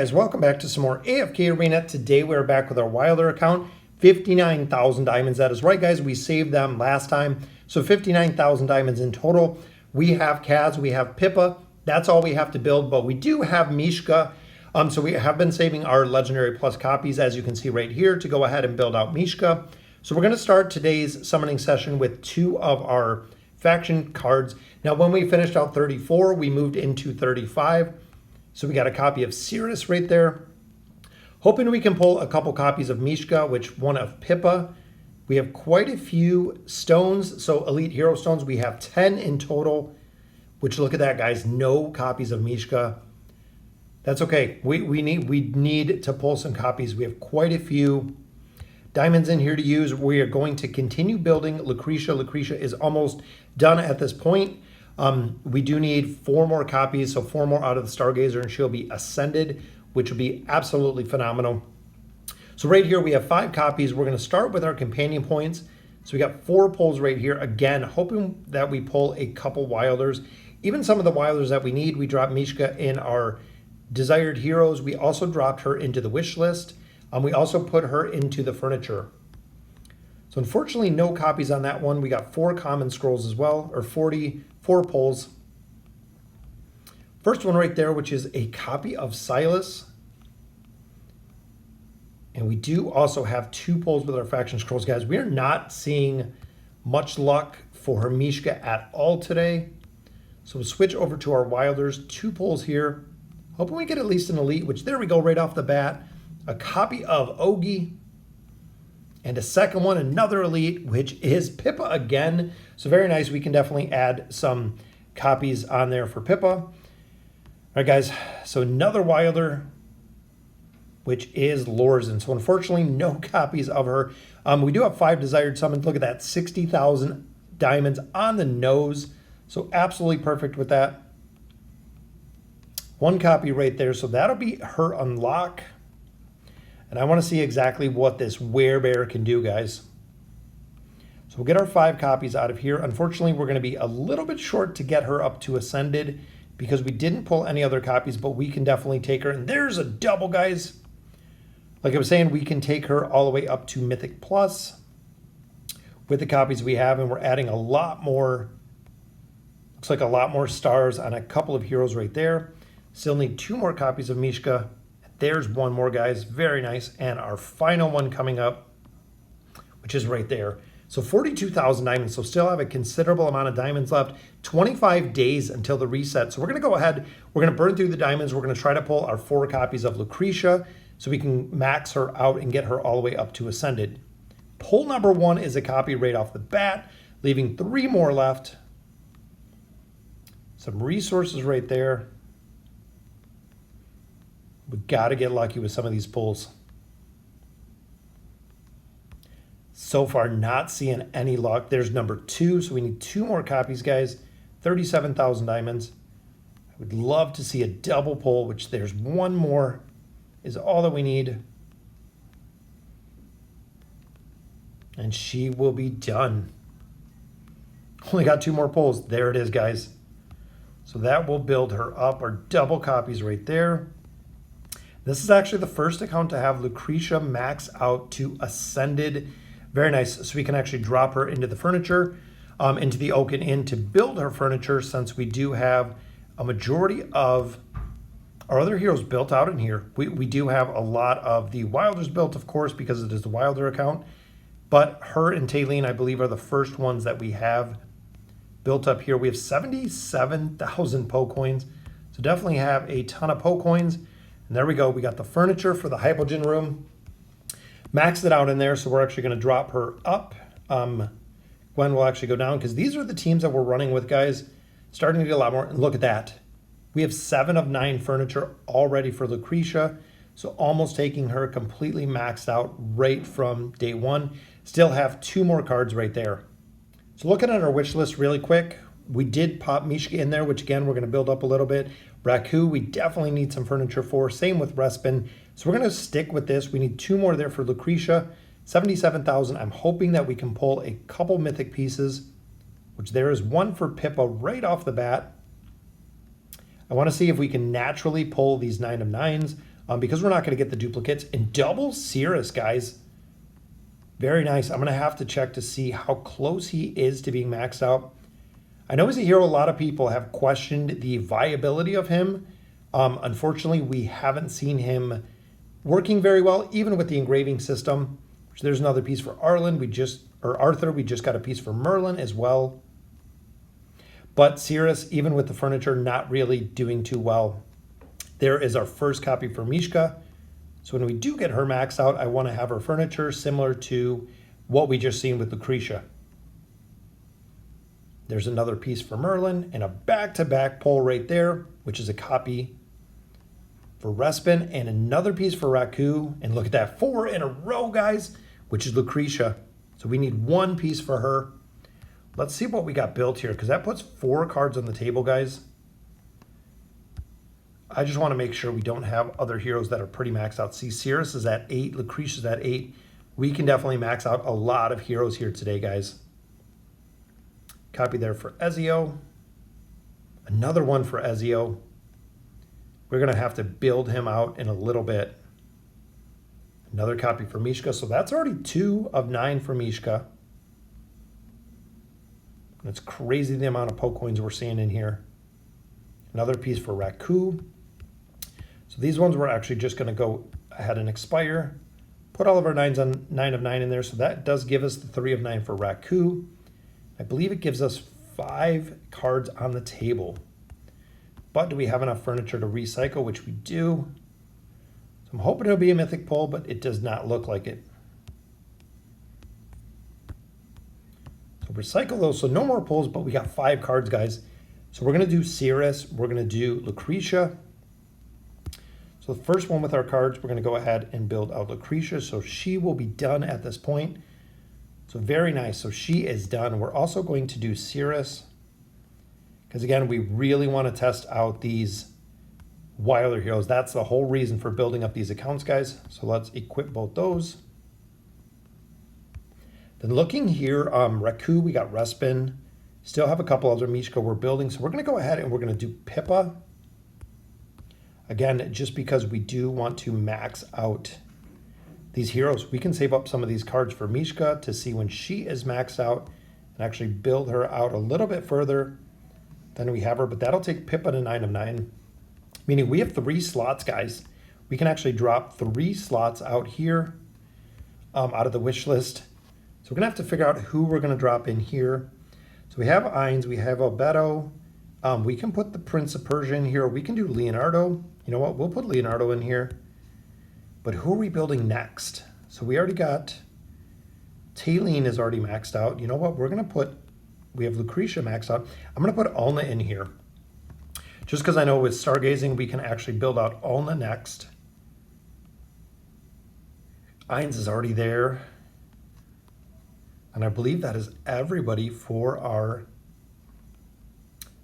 guys, welcome back to some more AFK Arena. Today we're back with our Wilder account. 59,000 diamonds, that is right guys, we saved them last time. So 59,000 diamonds in total. We have Kaz, we have Pippa, that's all we have to build, but we do have Mishka. So we have been saving our Legendary Plus copies, as you can see right here, to go ahead and build out Mishka. So we're going to start today's summoning session with 2 of our faction cards. Now when we finished out 34, we moved into 35. So we got a copy of Cirrus right there. Hoping we can pull a couple copies of Mishka, which one of Pippa. We have quite a few stones. So Elite Hero Stones, we have 10 in total, which look at that guys, no copies of Mishka. That's okay. We need to pull some copies. We have quite a few diamonds in here to use. We are going to continue building Lucretia. Lucretia is almost done at this point. We do need 4 more copies, so 4 more out of the Stargazer, and she'll be ascended, which will be absolutely phenomenal. So right here we have 5 copies. We're going to start with our companion points. So we got 4 pulls right here. Again, hoping that we pull a couple Wilders. Even some of the Wilders that we need, we dropped Mishka in our Desired Heroes. We also dropped her into the wish list. We also put her into the furniture. So unfortunately, no copies on that one. We got 4 common scrolls as well, or 44 pulls. First one right there, which is a copy of Silas. And we do also have 2 pulls with our faction scrolls, guys. We are not seeing much luck for Mishka at all today. So we'll switch over to our Wilders. 2 pulls here. Hoping we get at least an elite, which there we go right off the bat. A copy of Ogie. And a second one, another elite, which is Pippa again. So very nice. We can definitely add some copies on there for Pippa. All right, guys. So another Wilder, which is Lorzen. So unfortunately, no copies of her. We do have 5 desired summons. Look at that, 60,000 diamonds on the nose. So absolutely perfect with that. 1 copy right there. So that'll be her unlock. And I want to see exactly what this Werebear can do, guys. So we'll get our 5 copies out of here. Unfortunately, we're going to be a little bit short to get her up to Ascended because we didn't pull any other copies, but we can definitely take her. And there's a double, guys. Like I was saying, we can take her all the way up to Mythic Plus with the copies we have, and we're adding a lot more. Looks like a lot more stars on a couple of heroes right there. Still need 2 more copies of Mishka. There's 1 more, guys. Very nice. And our final one coming up, which is right there. So 42,000 diamonds. So still have a considerable amount of diamonds left. 25 days until the reset. So we're going to go ahead. We're going to burn through the diamonds. We're going to try to pull our 4 copies of Lucretia so we can max her out and get her all the way up to Ascended. Pull number 1 is a copy right off the bat, leaving 3 more left. Some resources right there. We got to get lucky with some of these pulls. So far, not seeing any luck. There's number 2, so we need 2 more copies, guys. 37,000 diamonds. I would love to see a double pull, which there's 1 more is all that we need. And she will be done. Only got 2 more pulls. There it is, guys. So that will build her up. Our double copies right there. This is actually the first account to have Lucretia max out to Ascended. Very nice. So we can actually drop her into the furniture, into the Oaken Inn to build her furniture, since we do have a majority of our other heroes built out in here. We do have a lot of the Wilders built, of course, because it is the Wilder account. But her and Taylene, I believe, are the first ones that we have built up here. We have 77,000 Poe coins. So definitely have a ton of Poe coins. And there we go. We got the furniture for the Hypogen room. Maxed it out in there, so we're actually going to drop her up. Gwen will actually go down because these are the teams that we're running with, guys. Starting to get a lot more. And look at that. We have 7 of 9 furniture already for Lucretia. So almost taking her completely maxed out right from day 1. Still have 2 more cards right there. So looking at our wish list really quick, we did pop Mishka in there, which again, we're going to build up a little bit. Raku, we definitely need some furniture for. Same with Respin. So we're going to stick with this. We need 2 more there for Lucretia. 77,000. I'm hoping that we can pull a couple mythic pieces, which there is 1 for Pippa right off the bat. I want to see if we can naturally pull these 9 of 9s. because we're not going to get the duplicates. And double Cirrus, guys. Very nice. I'm going to have to check to see how close he is to being maxed out. I know he's a hero. A lot of people have questioned the viability of him. Unfortunately, we haven't seen him working very well, even with the engraving system. So there's another piece for Arthur. We just got a piece for Merlin as well. But Cirrus, even with the furniture, not really doing too well. There is our first copy for Mishka. So when we do get her maxed out, I want to have her furniture similar to what we just seen with Lucretia. There's another piece for Merlin and a back-to-back pull right there, which is a copy for Respin, and another piece for Raku. And look at that, 4 in a row, guys, which is Lucretia. So we need one piece for her. Let's see what we got built here, because that puts 4 cards on the table, guys. I just want to make sure we don't have other heroes that are pretty maxed out. See, Cirrus is at 8, Lucretia's at 8. We can definitely max out a lot of heroes here today, guys. Copy there for Ezio. Another one for Ezio. We're going to have to build him out in a little bit. Another copy for Mishka. So that's already 2 of 9 for Mishka. It's crazy the amount of poke coins we're seeing in here. Another piece for Raku. So these ones we're actually just going to go ahead and expire. Put all of our 9s on 9 of 9 in there. So that does give us the 3 of 9 for Raku. I believe it gives us 5 cards on the table. But do we have enough furniture to recycle, which we do? So I'm hoping it'll be a mythic pull, but it does not look like it. So recycle those. So no more pulls, but we got 5 cards, guys. So we're going to do Cirrus. We're going to do Lucretia. So the first one with our cards, we're going to go ahead and build out Lucretia. So she will be done at this point. So very nice. So she is done. We're also going to do Cirrus, because again, we really want to test out these Wilder heroes. That's the whole reason for building up these accounts, guys. So let's equip both those. Then looking here, Raku, we got Respin. Still have a couple other Mishka we're building. So we're going to go ahead and we're going to do Pippa. Again, just because we do want to max out these heroes. We can save up some of these cards for Mishka to see when she is maxed out and actually build her out a little bit further than we have her. But that'll take Pippa to 9 of 9. Meaning we have 3 slots, guys. We can actually drop 3 slots out here out of the wish list. So we're going to have to figure out who we're going to drop in here. So we have Ainz, we have Albedo. We can put the Prince of Persia in here. We can do Leonardo. You know what? We'll put Leonardo in here. But who are we building next? So we already got... Taline is already maxed out. You know what? We're going to put... We have Lucretia maxed out. I'm going to put Alna in here. Just because I know with Stargazing, we can actually build out Alna next. Ainz is already there. And I believe that is everybody for our...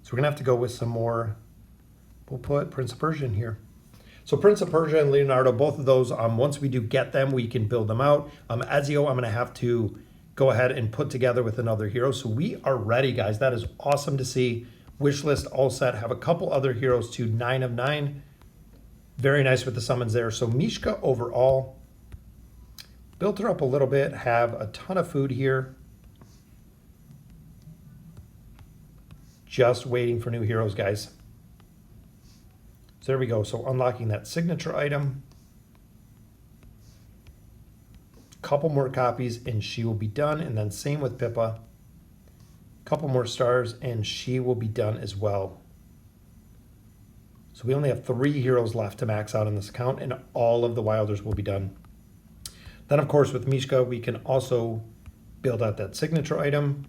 So we're going to have to go with some more. We'll put Prince of Persia in here. So Prince of Persia and Leonardo, both of those, once we do get them, we can build them out. Ezio, I'm going to have to go ahead and put together with another hero. So we are ready, guys. That is awesome to see. Wish list all set. Have a couple other heroes to 9 of 9. Very nice with the summons there. So Mishka overall. Built her up a little bit. Have a ton of food here. Just waiting for new heroes, guys. So there we go. So unlocking that signature item. Couple more copies and she will be done. And then same with Pippa. Couple more stars and she will be done as well. So we only have 3 heroes left to max out in this account and all of the Wilders will be done. Then of course with Mishka, we can also build out that signature item.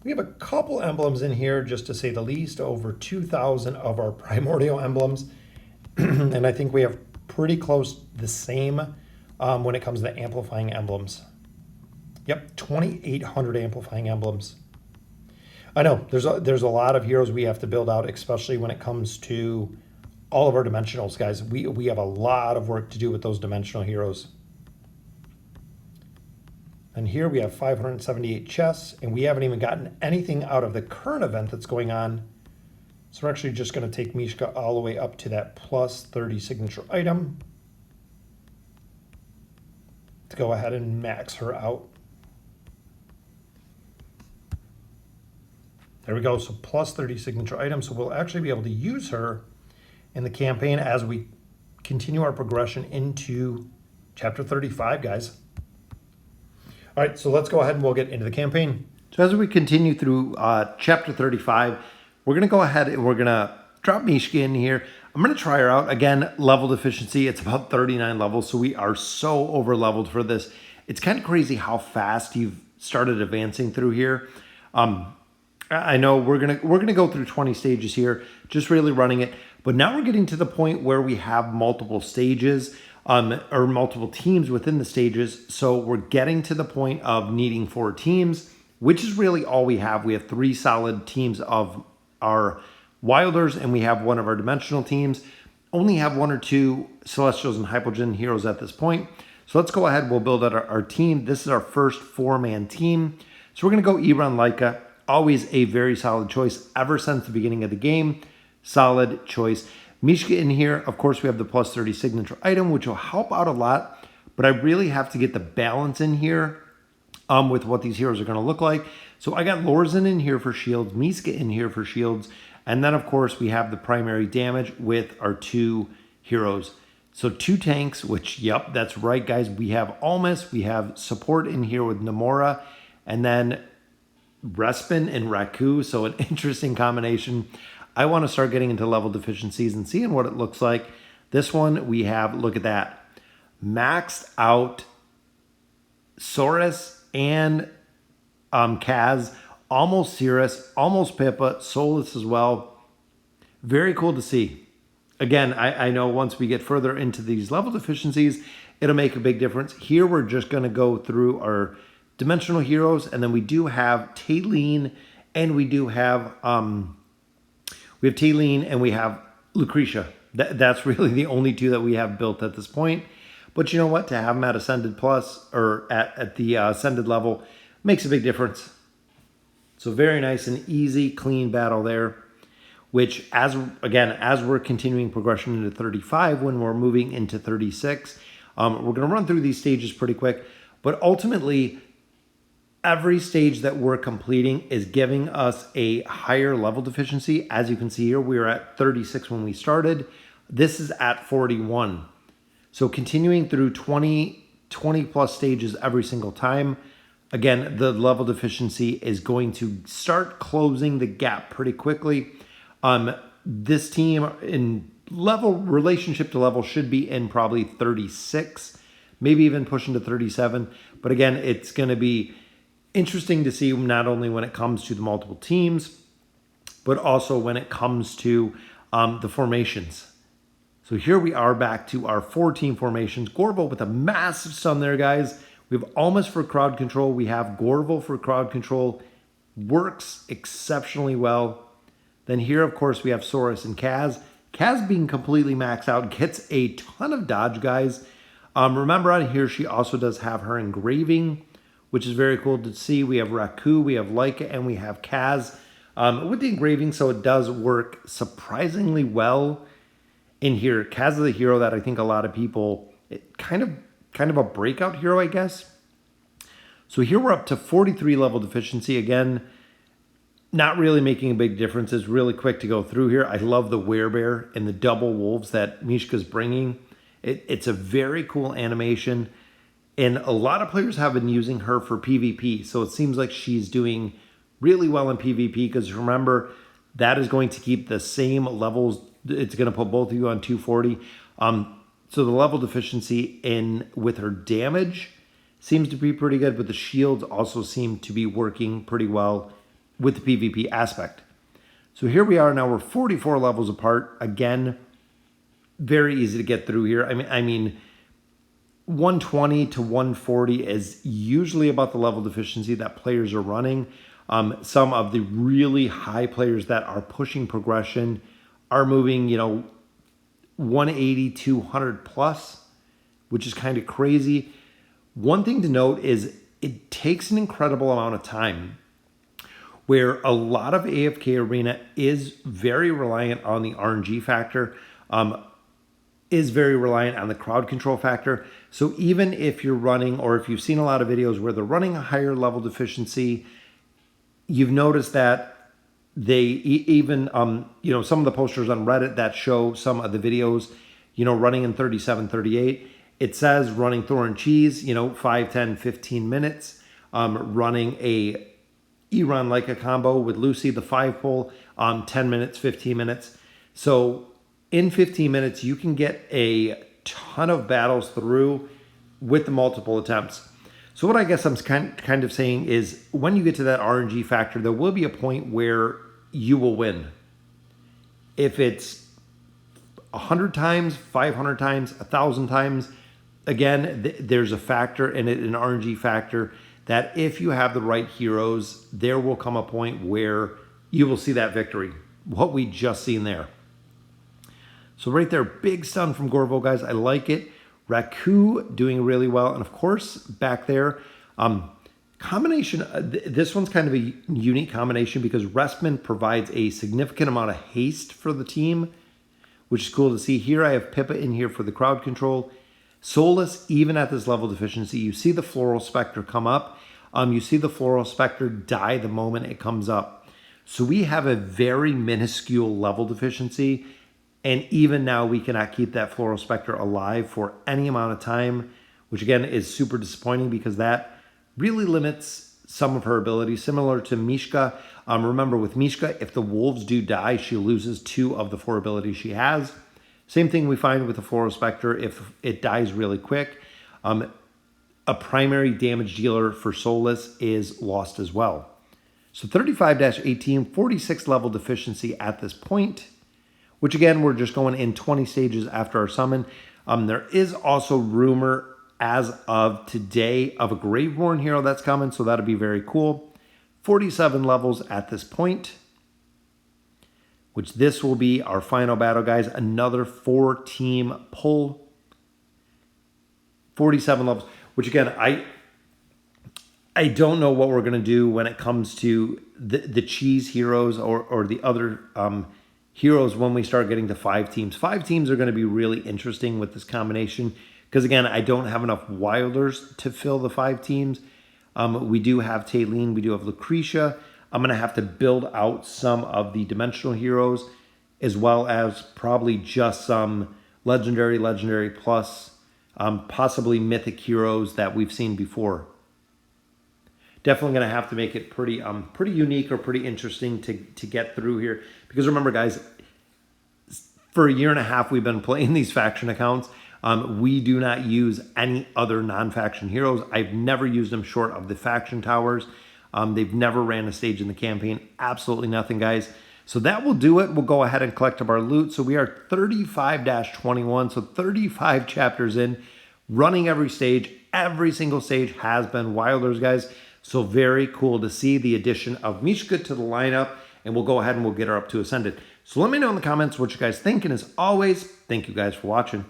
We have a couple emblems in here, just to say the least, over 2,000 of our primordial emblems. And I think we have pretty close the same when it comes to amplifying emblems. Yep, 2,800 amplifying emblems. I know, there's a lot of heroes we have to build out, especially when it comes to all of our dimensionals, guys. We have a lot of work to do with those dimensional heroes. And here we have 578 chests, and we haven't even gotten anything out of the current event that's going on So we're actually just going to take Mishka all the way up to that plus 30 signature item to go ahead and max her out. There we go, so plus 30 signature items. So we'll actually be able to use her in the campaign as we continue our progression into chapter 35, guys. All right, so let's go ahead and we'll get into the campaign. So as we continue through chapter 35, we're going to go ahead and we're going to drop Mishka in here. I'm going to try her out. Again, level deficiency, it's about 39 levels, so we are so over leveled for this. It's kind of crazy how fast you've started advancing through here. I know we're gonna go through 20 stages here, just really running it. But now we're getting to the point where we have multiple stages, or multiple teams within the stages. So we're getting to the point of needing 4 teams, which is really all we have. We have 3 solid teams of our Wilders, and we have 1 of our dimensional teams. Only have 1 or 2 Celestials and Hypogean heroes at this point. So let's go ahead. We'll build out our team. This is our first 4-man team. So we're gonna go Ebron Leica. Always a very solid choice ever since the beginning of the game. Solid choice. Mishka in here, of course, we have the plus 30 signature item, which will help out a lot, but I really have to get the balance in here with what these heroes are going to look like. So I got Lorzen in here for shields, Mishka in here for shields, and then, of course, we have the primary damage with our 2 heroes. So 2 tanks, which, yep, that's right, guys. We have Almas, we have support in here with Namora, and then Respin and Raku, so an interesting combination. I want to start getting into level deficiencies and seeing what it looks like. This one we have, look at that, maxed out Saurus and Kaz, almost Cirrus, almost Pippa, Solus as well. Very cool to see. Again, I know once we get further into these level deficiencies, it'll make a big difference. Here we're just going to go through our dimensional heroes, and then we do have Taylene, and we do have Taylene and we have Lucretia. That's really the only 2 that we have built at this point. But you know what? To have them at Ascended Plus, or at the Ascended level, makes a big difference. So very nice and easy, clean battle there. Which, as we're continuing progression into 35, when we're moving into 36, we're going to run through these stages pretty quick. But ultimately, every stage that we're completing is giving us a higher level deficiency. As you can see here, we were at 36 when we started. This is at 41. So continuing through 20 plus stages every single time. Again, the level deficiency is going to start closing the gap pretty quickly. This team in relationship to level should be in probably 36, maybe even pushing to 37. But again, it's going to be interesting to see not only when it comes to the multiple teams, but also when it comes to the formations. So here we are back to our 4-team formations. Gorval with a massive stun there, guys. We have Almas for crowd control. We have Gorval for crowd control. Works exceptionally well. Then here, of course, we have Saurus and Kaz. Kaz being completely maxed out, gets a ton of dodge, guys. Remember on here, she also does have her engraving, which is very cool to see. We have Raku, we have Leica, and we have Kaz with the engraving, so it does work surprisingly well in here. Kaz is the hero that I think a lot of people, kind of a breakout hero, I guess. So here we're up to 43 level deficiency. Again, not really making a big difference. It's really quick to go through here. I love the Werebear and the double wolves that Mishka's bringing. It's a very cool animation. And a lot of players have been using her for PvP. So it seems like she's doing really well in PvP, because remember, that is going to keep the same levels. It's going to put both of you on 240. So the level deficiency with her damage seems to be pretty good, but the shields also seem to be working pretty well with the PvP aspect. So here we are now. We're 44 levels apart. Again, very easy to get through here. I mean, 120 to 140 is usually about the level deficiency that players are running. Some of the really high players that are pushing progression are moving, 180, 200 plus, which is kind of crazy. One thing to note is it takes an incredible amount of time. where a lot of AFK Arena is very reliant on the RNG factor, is very reliant on the crowd control factor. So even if you're running, or if you've seen a lot of videos where they're running a higher level deficiency, you've noticed that they even, some of the posters on Reddit that show some of the videos, running in 37, 38, it says running Thor and Cheese, 5, 10, 15 minutes, running a Eron like a combo with Lucy, the 5-pole, 10 minutes, 15 minutes. So in 15 minutes, you can get a ton of battles through with the multiple attempts. So what I guess I'm kind of saying is when you get to that RNG factor, there will be a point where you will win. If it's 100 times, 500 times, 1,000 times, again, there's a factor in it, an RNG factor, that if you have the right heroes, there will come a point where you will see that victory. What we just seen there. So right there, big stun from Gorvo, guys. I like it. Raku doing really well. And of course, back there, combination, this one's kind of a unique combination because Restman provides a significant amount of haste for the team, which is cool to see. Here I have Pippa in here for the crowd control. Solus, even at this level deficiency, you see the Floral Spectre come up. You see the Floral Spectre die the moment it comes up. So we have a very minuscule level deficiency. And even now, we cannot keep that Floral Spectre alive for any amount of time, which again is super disappointing because that really limits some of her abilities, similar to Mishka. Remember, with Mishka, if the wolves do die, she loses 2 of the 4 abilities she has. Same thing we find with the Floral Spectre if it dies really quick. A primary damage dealer for Solus is lost as well. So 35-18, 46 level deficiency at this point, which again, we're just going in 20 stages after our summon. There is also rumor as of today of a Graveborn hero that's coming, so that'll be very cool. 47 levels at this point, which this will be our final battle, guys. Another 4-team pull. 47 levels, which again, I don't know what we're going to do when it comes to the cheese heroes or the other heroes when we start getting to 5 teams. 5 teams are going to be really interesting with this combination because, again, I don't have enough Wilders to fill the 5 teams. We do have Taylene. We do have Lucretia. I'm going to have to build out some of the dimensional heroes as well as probably just some legendary plus possibly mythic heroes that we've seen before. Definitely going to have to make it pretty unique or pretty interesting to get through here. Because remember, guys, for a year and a half we've been playing these faction accounts. We do not use any other non-faction heroes. I've never used them short of the faction towers. They've never ran a stage in the campaign. Absolutely nothing, guys. So that will do it. We'll go ahead and collect up our loot. So we are 35-21, so 35 chapters in, running every stage. Every single stage has been Wilders, guys. So very cool to see the addition of Mishka to the lineup, and we'll go ahead and we'll get her up to Ascended. So let me know in the comments what you guys think, and as always, thank you guys for watching.